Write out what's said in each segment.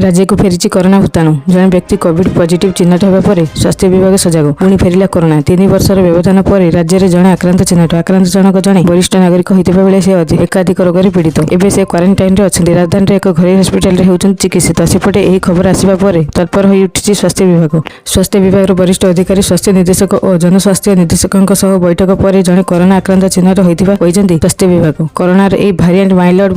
राज्य को फेरी कोरोना भूताणु जड़े व्यक्ति कोविड पॉजिटिव चिन्हट होगा पर स्वास्थ्य विभाग सजग पुणी फेरिला कोरोना 3 वर्षर व्यवधान पर राज्य में जड़े आक्रांत चिन्हट आक्रांत जनक जड़े वरिष्ठ नागरिक होता बेले से एकाधिक रोग पीड़ित एवं से क्वारंटाइन अच्छे राजधानी एक घरोई हस्पिटाल होती चिकित्सित सेपटे यह खबर आसवा पर तत्पर हो उठी स्वास्थ्य विभाग वरिष्ठ अधिकारी स्वास्थ्य निर्देशक और जनस्वास्थ्य निर्देशकों बैठक पर जड़े कोरोना आक्रांत चिन्हट होता स्वास्थ्य विभाग कोरोनार यह भारिएंट माइल्ड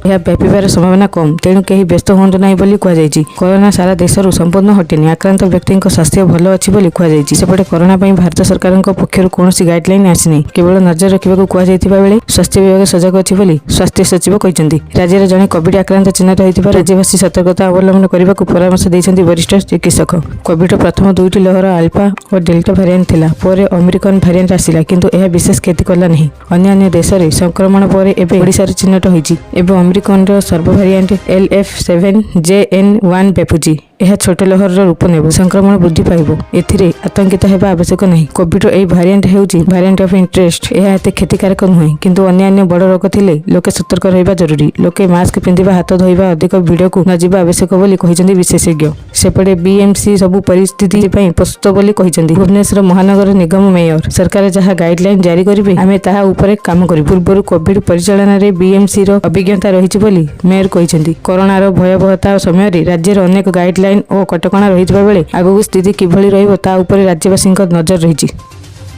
व्यापार संभावना कम तेणु कहीं व्यस्त हूँ ना कहुଯାଇଛି कोरोना सारा देशरू संपूर्ण हटेनि आक्रांत व्यक्ति स्वास्थ्य भल अच्छी कहुଯାଇଛି सेपटे कोरोना भारत सरकार पक्षर कौन गाइडलाइन आसीनी केवल नजर रखा बेले स्वास्थ्य विभाग सजग अच्छी स्वास्थ्य सचिव कहते राज्य में जड़े कोविड आक्रांत चिन्हट होता राज्यवासी सतर्कता अवलंबन करने को परामर्श देते वरिष्ठ चिकित्सक कोविड प्रथम 2टी लहर अल्फा और डेल्टा भारिएंट थिला पर ओमिक्रॉन भारिएंट आसिला किंतु यह विशेष क्षति कला नहीं अन्य देश में संक्रमण पर एवं ओडिशा चिन्हट होती एवं ओमिक्रॉन सर्व भारिएंट LF7JN1 व्यापुची यह छोट लहर रूप नेब संक्रमण वृद्धि पाइब एथिरे आतंकित होगा आवश्यक नहीं कोविड यह भारिएंट होउची भारिएंट ऑफ इंटरेस्ट यह एते क्षतिकारक नुहे किंतु अन्य बड़ रोग थिले लोके सतर्क रहिबा जरूरी लोके मास्क पिंधिबा हाथ धोइबा अधिक भिड़ को न जिबा आवश्यक बोली कहिसेंती विशेषज्ञ सेपटे बीएमसी सबु परिस्थिति पई प्रस्तुत बोली कहिसेंती भुवनेश्वर महानगर निगम मेयर सरकार जहां गाइडलाइन जारी करिवे आमे ताहा ऊपर काम करी पूर्व कोविड परिचालन रे बीएमसी रो अभिज्ञता रहिछि बोली मेयर कहिसेंती कोरोना रो भयावहता समय रे राज्य रे अनेक गाइडलाइन और कटकणा रही बेले आगू स्थिति किभली रही राज्यवासी नजर रही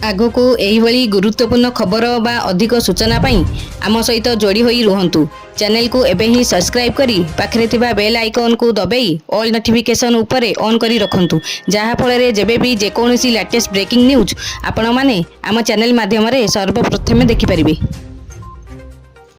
आगो को यही गुरुत्वपूर्ण खबर बा अधिक सूचना पाई आम सहित जोड़ी होई रुहंतु चैनल को एबे ही सब्सक्राइब करी पाखरे थिबा बेल आइकन को दबाई ऑल नोटिफिकेशन ऊपर ऑन करी रखंतु जहा फल रे जेबे भी जेकोसी लेटेस्ट ब्रेकिंग न्यूज आपण माने आम चैनल माध्यम रे सर्वप्रथमे देखि परिबे।